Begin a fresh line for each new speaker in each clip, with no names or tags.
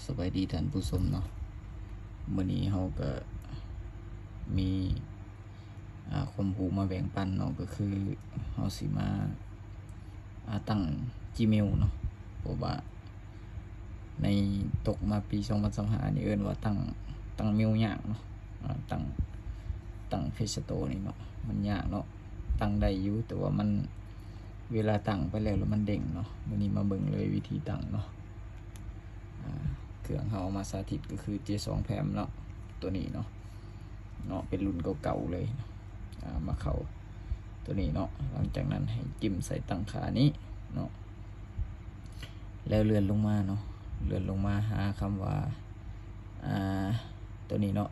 สบายดีท่านผู้ชมเนาะมื้อนี้เราก็มีความรู้มาแบ่งปันเนาะก็คือเราสิมาตั้ง Gmail เนาะเพราะว่าในตกมาปี2025นี่เอิ้นว่าตั้งเมลยากเนาะตั้ง Play Store นี่เนาะมันยากเนาะตั้งได้อยู่แต่ว่ามันเวลาตั้งไปแล้วมันเด้งเนาะมื้อนี้มาเบิ่งเลยวิธีตั้งเนาะเครื่องเฮามาสาธิตก็คือ J2 Pam เนาะตัวนี้เนาะเป็นรุ่นเก่าๆเลยมาเข้าตัวนี้เนาะหลังจากนั้นให้จิ้มใส่ตั้งขานี้เนาะแล้วเลื่อนลงมาเนาะเลื่อนลงมาหาคำว่าตัวนี้เนาะ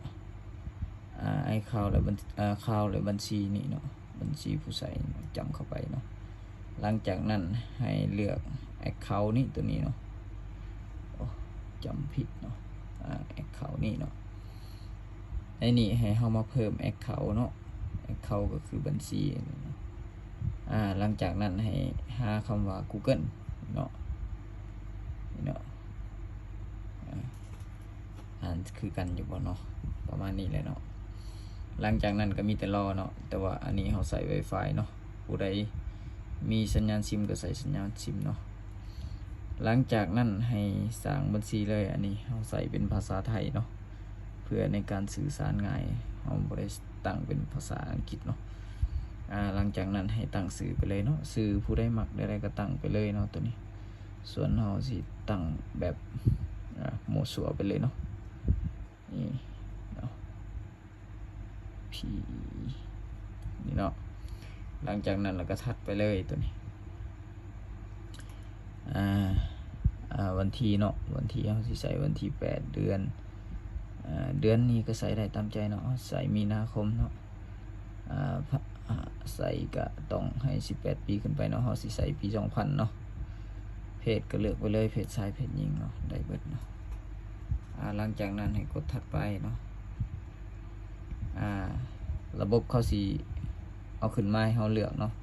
ไอ้ข่าวและบัญชีนี่เนาะบัญชีผู้ใส่จำเข้าไปเนาะหลังจากนั้นให้เลือก account นี่ตัวนี้เนาะจำผิดเนาะaccount นี่เนาะไอ้นี่ให้เฮามาเพิ่ม account เนาะ account ก็คือบัญชีหลังจากนั้นให้หาคำว่า Google เนาะนี่เนาะคือกันอยู่บ่เนาะประมาณนี้เลยเนาะหลังจากนั้นก็มีแต่รอเนาะแต่ว่าอันนี้เฮาใส่ Wi-Fi เนาะผู้ใดมีสัญญาณซิมก็ใส่สัญญาณซิมเนาะหลังจากนั้นให้สร้างบัญชีเลยอันนี้เราใส่เป็นภาษาไทยเนาะเพื่อในการสื่อสารง่ายเราบ่ได้ตั้งเป็นภาษาอังกฤษเนาะหลังจากนั้นให้ตั้งสื่อไปเลยเนาะสื่อผู้ใดมักได้ก็ตั้งไปเลยเนาะตัวนี้ส่วนเราสิตั้งแบบโมสัวไปเลยเนาะนี่เนาะนี่เนาะหลังจากนั้นเราก็ทัดไปเลยตัวนี้วันที่เนาะวันที่เขาสิใส่วันที่8 เดือนเดือนนี้ก็ใส่ได้ตามใจเนาะใส่มีนาคมเนาะใส่ก็ต้องให้18 ปีขึ้นไปเนาะเขาสิใส่ปี2000เนาะเพศก็เลือกไปเลยเพศชายเพศหญิงเนาะได้เบิดเนาะหลังจากนั้นให้กดถัดไปเนาะระบบเขาสิเอาขึ้นมาให้เขาเลือกเนาะ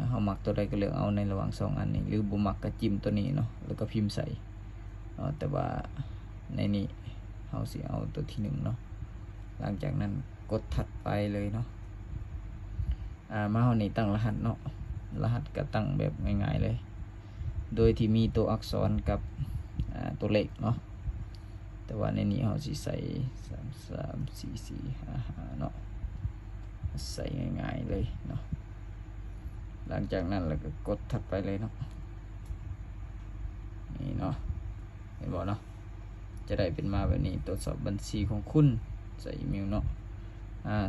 เขามักตัวใดก็เลือกเอาในระหว่าง2อันนี้หรือบ่มักก็จิ้มตัวนี้เนาะแล้วก็พิมพ์ใส่แต่ว่าในนี้เขาสิเอาตัวที่1เนาะหลังจากนั้นกดถัดไปเลยเนาะมาเฮานี่ตั้งรหัสเนาะรหัสก็ตั้งแบบง่ายๆเลยโดยที่มีตัวอักษรกับตัวเลขเนาะแต่ว่าในนี้เขาสิใส่334455เนาะใส่ง่ายๆเลยเนาะหลังจากนั้นเราก็กดถัดไปเลยเนาะนี่เนาะเห็นบอกเนาะจะได้เป็นมาแบบนี้ตรวจสอบบัญชีของคุณใส่อีเมลเนาะ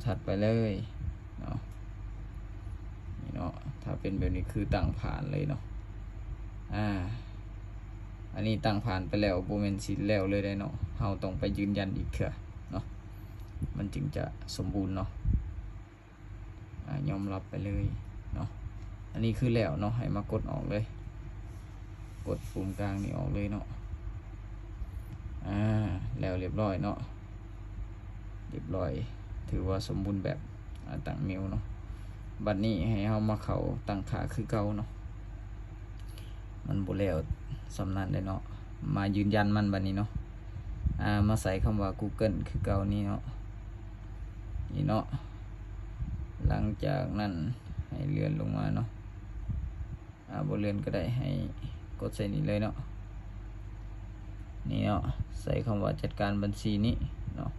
ถัดไปเลยเนาะนี่เนาะถ้าเป็นแบบนี้คือตั้งผ่านเลยเนาะอันนี้ตั้งผ่านไปแล้วโบเมนสิแล้วเลยได้เนาะเราต้องไปยืนยันอีกเถอะเนาะมันจึงจะสมบูรณ์เนาะยอมรับไปเลยเนาะอันนี้คือแล้วเนาะให้มากดออกเลยกดปุ่มกลางนี่ออกเลยเนาะแล้วเรียบร้อยเนาะเรียบร้อยถือว่าสมบูรณ์แบบตั้งเมลเนาะบัดนี้ให้เฮามาเข้าตั้งค่าคือเก่าเนาะมันบ่แล้วสำนันเลยเนาะมายืนยันมันบัดนี้เนาะมาใส่คำว่า Google คือเก่านี่เนาะนี่เนาะหลังจากนั้นให้เลื่อนลงมาเนาะบ่เลื่อนก็ได้ให้กดใส่นี่เลยเนาะนี่เนาะใส่คำว่าจัดการบัญชีนี้เนาะ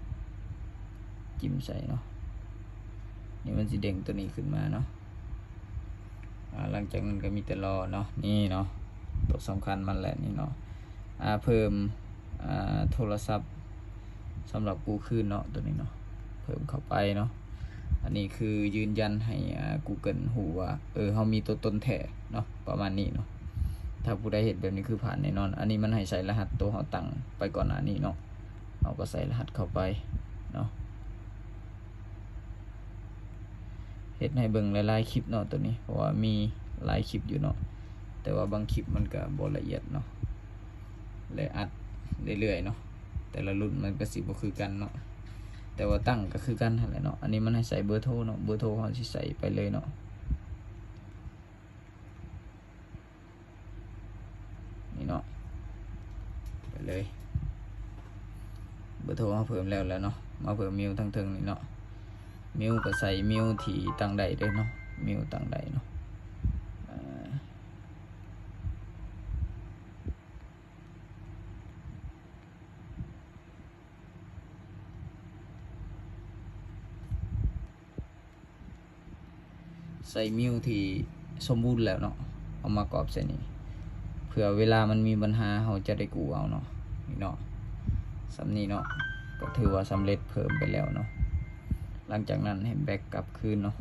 จิ้มใส่เนาะนี่มันสิเด้งตัวนี้ขึ้นมาเนาะหลังจากนั้นก็มีแต่รอเนาะนี่เนาะตัวสำคัญมันแหละนี่เนาะเพิ่มโทรศัพท์สำหรับกู้คืนเนาะตัวนี้เนาะเพิ่มเข้าไปเนาะอันนี้คือยืนยันให้ Google หูว่าเขามีตัวตนแท้เนาะประมาณนี้เนาะถ้าผู้ใดเห็นแบบนี้คือผ่านแน่นอนอันนี้มันให้ใส่รหัสตัวเขาตั้งไปก่อนหน้านี้เนาะเราก็ใส่รหัสเข้าไปเนาะเห็นให้เบิ่งหลายๆคลิปเนาะตัวนี้เพราะว่ามีหลายคลิปอยู่เนาะแต่ว่าบางคลิปมันก็บ่ละเอียดเนาะเลยอัดเรื่อยๆเนาะแต่ละรุ่นมันก็สิบ่คือกันเนาะแต่ว่าตั้งก็คือกันนั่นแหละเนาะอันนี้มันให้ใส่เบอร์โทรเนาะเบอร์โทรเขาสิใส่ไปเลยเนาะนี่เนาะไปเลย เบอร์โทรมาเพิ่มแล้วเนาะมาเพิ่มมิวทั้งเทิงนี่เนาะมิวก็ใส่มิวที่ตั้งใดด้วยเนาะมิวตั้งใดเนาะใส่มิวที่สมบูรณ์แล้วเนาะเอามากรอบใส่นี่เผื่อเวลามันมีปัญหาเราจะได้กู้เอาเนาะนี่เนาะสำนี้เนาะก็ถือว่าสำเร็จเพิ่มไปแล้วเนาะหลังจากนั้นให้แบ็กกลับคืนเนาะ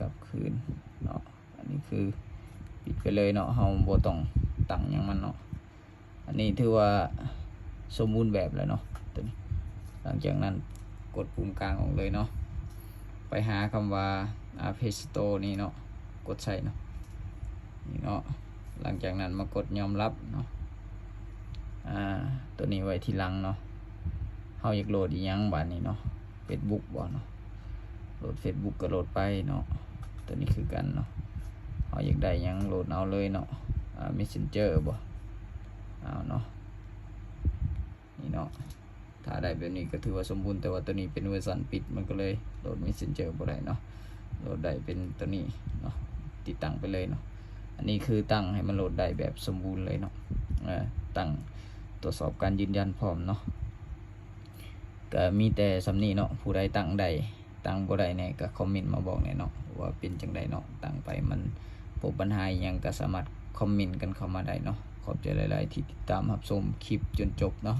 กลับคืนเนาะอันนี้คือปิดไปเลยเนาะเราบ่ต้องตั้งอย่างมันเนาะอันนี้ถือว่าสมบูรณ์แบบแล้วเนาะตัวนี้หลังจากนั้นกดปุ่มกลางออกเลยเนาะไปหาคำว่าPlay Store นี่เนาะกดใส่เนาะนี่เนาะหลังจากนั้นมากดยอมรับเนาะตัวนี้ไว้ทีหลังเนาะเฮาอยากโหลดอีหยังบัดนี้เนาะ Facebook บ่เนาะโหลด Facebook ก็โหลดไปเนาะตัวนี้คือกันเนาะเฮาอยากได้หยังโหลดเอาเลยเนาะMessenger บ่เอาเนาะนี่เนาะถ้าได้แบบนี้ก็ถือว่าสมบูรณ์แต่ว่าตัวนี้เป็นเวอร์ชันปิดมันก็เลยโหลด Messenger บ่ได้เนาะโหลดได้เป็นตัวนี้เนาะติดตั้งไปเลยเนาะอันนี้คือตั้งให้มันโหลดได้แบบสมบูรณ์เลยเนาะตั้งตรวจสอบการยืนยันพร้อมเนาะก็มีแต่สำนี้เนาะผู้ใดตั้งใดตั้งบ่ได้เนี่ยก็คอมเมนต์มาบอกเนี่ยเนาะว่าเป็นจังใดเนาะตั้งไปมันพบปัญหาอหยังก็สามารถคอมเมนต์กันเข้ามาได้เนาะขอบใจหลายๆที่ติดตามรับชมคลิปจนจบเนาะ